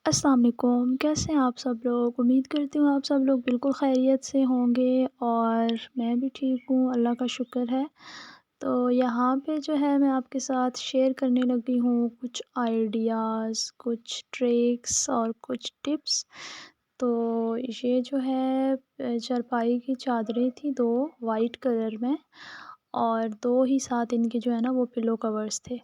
अस्सलाम वालेकुम, कैसे हैं आप सब लोग? उम्मीद करती हूँ आप सब लोग बिल्कुल खैरियत से होंगे और मैं भी ठीक हूँ, अल्लाह का शुक्र है। तो यहाँ पे जो है मैं आपके साथ शेयर करने लगी हूँ कुछ आइडियाज़, कुछ ट्रिक्स और कुछ टिप्स। तो ये जो है चारपाई की चादरें थी 2 वाइट कलर में और 2 ही साथ इनके जो है ना वो पिलो कवर्स थे।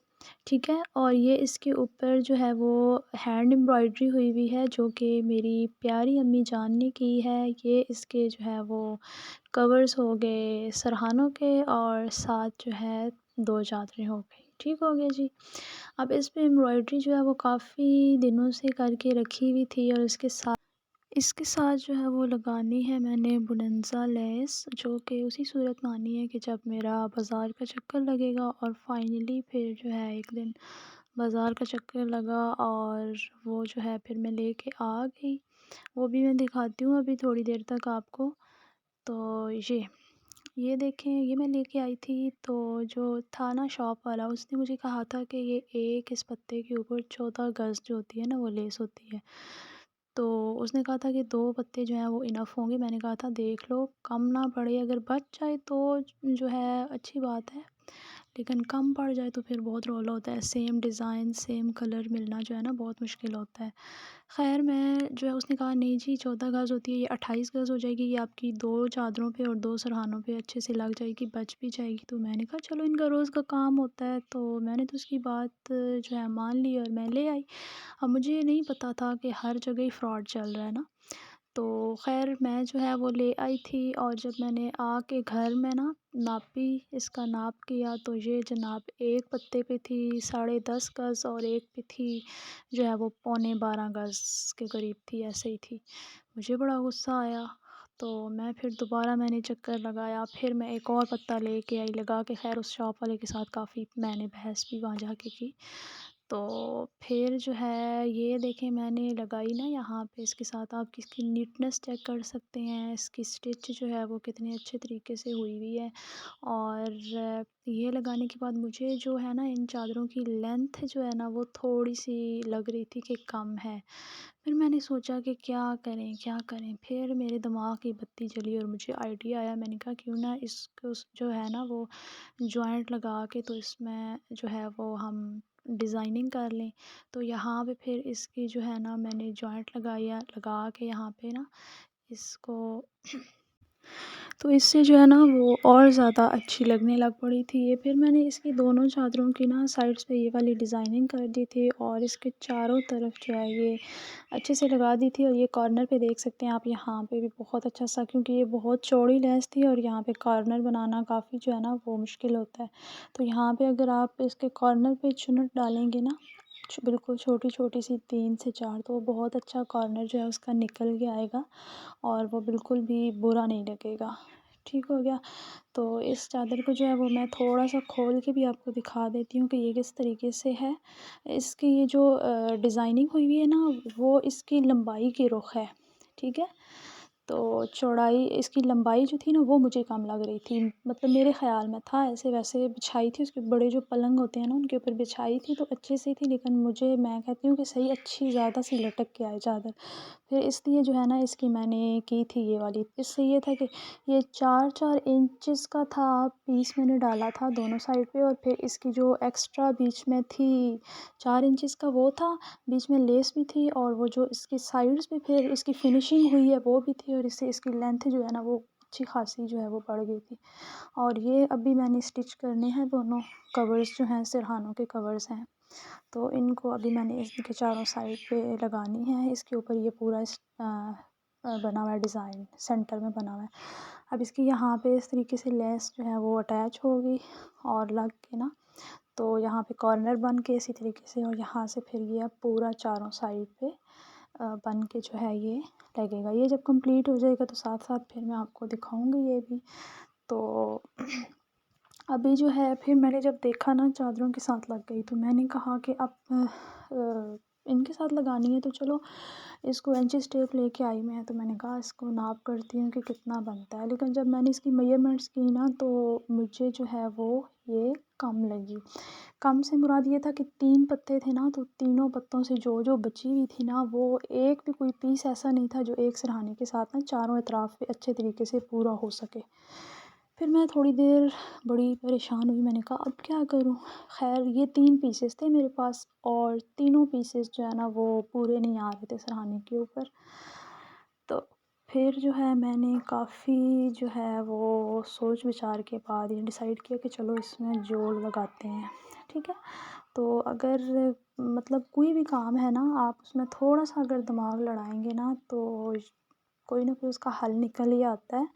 ठीक है? और ये इसके ऊपर जो है वो हैंड एम्ब्रॉयडरी हुई हुई है जो कि मेरी प्यारी अम्मी जान ने की है। ये इसके जो है वो कवर्स हो गए सरहानों के और साथ जो है 2 चादरें हो गई। ठीक हो गया जी। अब इस पे एम्ब्रॉयडरी जो है वो काफ़ी दिनों से करके रखी हुई थी और इसके साथ जो है वो लगानी है मैंने बुनंज़ा लेस जो कि उसी सूरत में आनी है कि जब मेरा बाज़ार का चक्कर लगेगा और फाइनली फिर जो है एक दिन बाज़ार का चक्कर लगा और वो जो है फिर मैं लेके आ गई। वो भी मैं दिखाती हूँ अभी थोड़ी देर तक आपको। तो ये देखें ये मैं लेके आई थी तो जो था ना शॉप वाला उसने मुझे कहा था कि ये एक इस पत्ते के ऊपर 14 गज़ जो होती है ना वो लेस होती है। तो उसने कहा था कि 2 पत्ते जो हैं वो इनफ़ होंगे। मैंने कहा था देख लो कम ना पड़े अगर बच जाए तो जो है अच्छी बात है, लेकिन कम पड़ जाए तो फिर बहुत रौला होता है। सेम डिज़ाइन सेम कलर मिलना जो है ना बहुत मुश्किल होता है। ख़ैर मैं जो है उसने कहा नहीं जी 14 गज़ होती है ये 28 गज़ हो जाएगी, ये आपकी 2 चादरों पे और 2 सरहानों पे अच्छे से लग जाएगी, बच भी जाएगी। तो मैंने कहा चलो इनका रोज़ का काम होता है, तो मैंने तो उसकी बात जो है मान ली और मैं ले आई। अब मुझे ये नहीं पता था कि हर जगह ही फ्रॉड चल रहा है ना। तो ख़ैर मैं जो है वो ले आई थी और जब मैंने आके घर में ना नापी, इसका नाप किया तो ये जनाब एक पत्ते पे थी 10.5 गज़ और एक पे थी जो है वो पौने 12 गज़ के करीब थी, ऐसे ही थी। मुझे बड़ा गुस्सा आया, तो मैं फिर दोबारा मैंने चक्कर लगाया, फिर मैं एक और पत्ता लेके आई लगा के। ख़ैर उस शॉप वाले के साथ काफ़ी मैंने बहस भी वहाँ जाके की। तो फिर जो है ये देखें मैंने लगाई ना यहाँ पे इसके साथ आप इसकी नीटनेस चेक कर सकते हैं, इसकी स्टिच जो है वो कितने अच्छे तरीके से हुई हुई है। और ये लगाने के बाद मुझे जो है ना इन चादरों की लेंथ जो है ना वो थोड़ी-सी लग रही थी कि कम है। फिर मैंने सोचा कि क्या करें, क्या करें? फिर मेरे दिमाग की बत्ती जली और मुझे आइडिया आया, मैंने कहा क्यों ना इसको जो है ना वो जॉइंट लगा के तो इसमें जो है वो हम डिज़ाइनिंग कर लें। तो यहाँ पे फिर इसकी जो है ना मैंने जॉइंट लगा के यहाँ पे ना इसको तो इससे जो है ना वो और ज़्यादा अच्छी लगने लग पड़ी थी ये। फिर मैंने इसकी दोनों चादरों की ना साइड्स पे ये वाली डिज़ाइनिंग कर दी थी और इसके चारों तरफ जो है ये अच्छे से लगा दी थी। और ये कॉर्नर पे देख सकते हैं आप यहाँ पे भी बहुत अच्छा सा, क्योंकि ये बहुत चौड़ी लेस थी और यहाँ पे कॉर्नर बनाना काफ़ी जो है ना वो मुश्किल होता है। तो यहाँ पे अगर आप इसके कॉर्नर पे चुन्नट डालेंगे ना बिल्कुल छोटी-छोटी सी 3 से 4 तो बहुत अच्छा कॉर्नर जो है उसका निकल के आएगा और वो बिल्कुल भी बुरा नहीं लगेगा। ठीक हो गया? तो इस चादर को जो है वो मैं थोड़ा-सा खोल के भी आपको दिखा देती हूँ कि ये किस तरीके से है। इसकी ये जो डिज़ाइनिंग हुई हुई है ना वो इसकी लंबाई की रुख़ है, ठीक है? तो चौड़ाई इसकी लंबाई जो थी ना वो मुझे कम लग रही थी। मतलब मेरे ख़्याल में था, ऐसे वैसे बिछाई थी उसके बड़े जो पलंग होते हैं ना उनके ऊपर बिछाई थी तो अच्छे से थी, लेकिन मैं कहती हूँ कि सही अच्छी ज़्यादा सी लटक के आए चादर। फिर इसलिए जो है ना इसकी मैंने की थी ये वाली। इससे ये था कि ये 4-4 इंचेस का था पीस मैंने डाला था दोनों साइड पे और फिर इसकी जो एक्स्ट्रा बीच में थी 4 इंचेस का वो था, बीच में लेस भी थी और वो जो इसकी साइड्स पे फिर इसकी फिनिशिंग हुई है वो भी थी और इससे इसकी लेंथ जो है ना वो अच्छी खासी जो है वो बढ़ गई थी। और ये अभी मैंने स्टिच करने हैं दोनों कवर्स जो हैं सिरहानों के कवर्स हैं। तो इनको अभी मैंने इसके चारों साइड पे लगानी है। इसके ऊपर ये पूरा बना हुआ है डिज़ाइन सेंटर में बना हुआ है। अब इसकी यहाँ पे इस तरीके से लेस जो है वो अटैच होगी और लग के ना तो यहाँ पे कॉर्नर बन के इसी तरीके से और यहाँ से फिर ये अब पूरा चारों साइड पे बन के जो है ये लगेगा। ये जब कंप्लीट हो जाएगा तो साथ-साथ फिर मैं आपको दिखाऊँगी ये भी। तो अभी जो है फिर मैंने जब देखा ना चादरों के साथ लग गई तो मैंने कहा कि अब इनके साथ लगानी है तो चलो इसको इंचेस टेप लेके आई मैं, तो मैंने कहा इसको नाप करती हूँ कि कितना बनता है। लेकिन जब मैंने इसकी मेजरमेंट्स की ना तो मुझे जो है वो ये कम लगी। कम से मुराद ये था कि 3 पत्ते थे ना, तो तीनों पत्तों से जो बची हुई थी ना, वो एक भी कोई पीस ऐसा नहीं था जो एक सिरहाने के साथ ना चारों अतराफ पे अच्छे तरीके से पूरा हो सके। फिर मैं थोड़ी देर बड़ी परेशान हुई, मैंने कहा अब क्या करूँ? ख़ैर ये 3 पीसेस थे मेरे पास और तीनों पीसेस जो है ना वो पूरे नहीं आ रहे थे सिरहाने के ऊपर। तो फिर जो है मैंने काफ़ी जो है वो सोच विचार के बाद ये डिसाइड किया कि चलो इसमें जोड़ लगाते हैं, ठीक है? तो अगर मतलब कोई भी काम है ना, आप उसमें थोड़ा-सा अगर दिमाग लड़ाएँगे ना, तो कोई ना कोई उसका हल निकल ही आता है।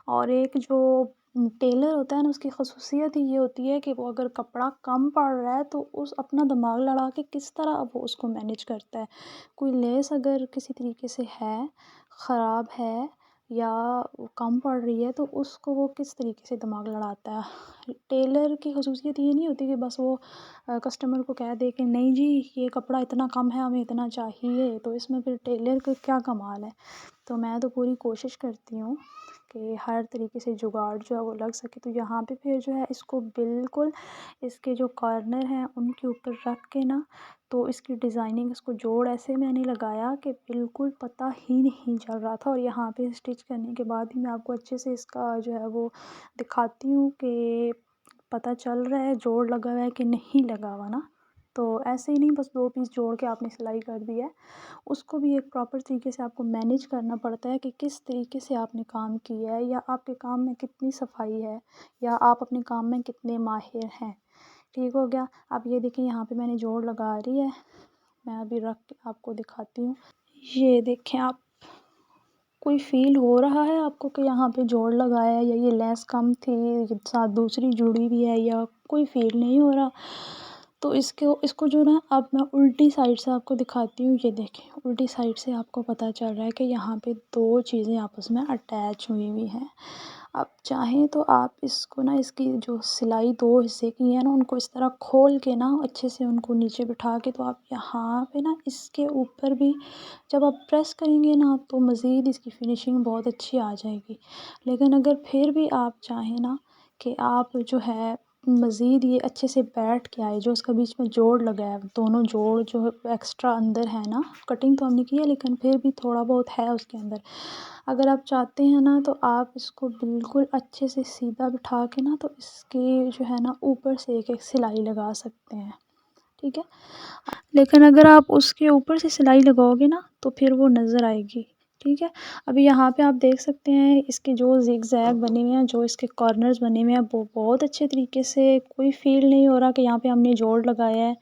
और एक जो टेलर होता है ना, उसकी ख़ुसूसियत ही ये होती है कि वो अगर कपड़ा कम पड़ रहा है तो उस अपना दिमाग लड़ा के किस तरह वो उसको मैनेज करता है। कोई लेस अगर किसी तरीके से है, ख़राब है या वो कम पड़ रही है, तो उसको वो किस तरीके से दिमाग लड़ाता है। टेलर की ख़ुसूसियत ये नहीं होती कि बस वो कस्टमर को कह दे कि नहीं जी ये कपड़ा इतना कम है, हमें इतना चाहिए, तो इसमें फिर टेलर का क्या कमाल है। तो मैं तो पूरी कोशिश करती हूँ कि हर तरीके से जुगाड़ जो है वो लग सके। तो यहाँ पे फिर जो है इसको बिल्कुल इसके जो कॉर्नर हैं उनके ऊपर रख के ना, तो इसकी डिज़ाइनिंग, इसको जोड़ ऐसे मैंने लगाया कि बिल्कुल पता ही नहीं चल रहा था। और यहाँ पे स्टिच करने के बाद ही मैं आपको अच्छे से इसका जो है वो दिखाती हूँ कि पता चल रहा है जोड़ लगा हुआ है कि नहीं लगा हुआ ना। तो ऐसे ही नहीं बस 2 पीस जोड़ के आपने सिलाई कर दी है, उसको भी एक प्रॉपर तरीके से आपको मैनेज करना पड़ता है कि किस तरीके से आपने काम किया है, या आपके काम में कितनी सफाई है, या आप अपने काम में कितने माहिर हैं। ठीक हो गया। अब ये देखिए यहाँ पे मैंने जोड़ लगा रही है, मैं अभी रख के आपको दिखाती हूँ। ये देखें आप, कोई फ़ील हो रहा है आपको कि यहाँ पे जोड़ लगाया है, या ये लेस कम थी, साथ दूसरी जुड़ी हुई है, या कोई फ़ील नहीं हो रहा? तो इसको जो ना अब मैं उल्टी साइड से आपको दिखाती हूँ। ये देखें, उल्टी साइड से आपको पता चल रहा है कि यहाँ पे 2 चीज़ें आपस में अटैच हुई हुई हैं। आप चाहें तो आप इसको ना, इसकी जो सिलाई 2 हिस्से की है ना, उनको इस तरह खोल के ना अच्छे से उनको नीचे बिठा के, तो आप यहाँ पे ना इसके ऊपर भी जब आप प्रेस करेंगे ना, तो मज़ीद इसकी फिनिशिंग बहुत अच्छी आ जाएगी। लेकिन अगर फिर भी आप चाहें ना कि आप जो है मज़ीद ये अच्छे से बैठ के आए, जो उसका बीच में जोड़ लगा है, दोनों जोड़ जो है एक्स्ट्रा अंदर है ना, कटिंग तो हमने की है लेकिन फिर भी थोड़ा बहुत है उसके अंदर। अगर आप चाहते हैं ना, तो आप इसको बिल्कुल अच्छे से सीधा बिठा के ना, तो इसके जो है ना ऊपर से एक-एक सिलाई लगा सकते हैं, ठीक है? लेकिन अगर आप उसके ऊपर से सिलाई लगाओगे ना, तो फिर वो नज़र आएगी, ठीक है? अभी यहाँ पे आप देख सकते हैं इसके जो ज़िग-ज़ैग बने हुए हैं, जो इसके कॉर्नर्स बने हुए हैं, वो बहुत अच्छे तरीके से, कोई फ़ील नहीं हो रहा कि यहाँ पे हमने जोड़ लगाया है।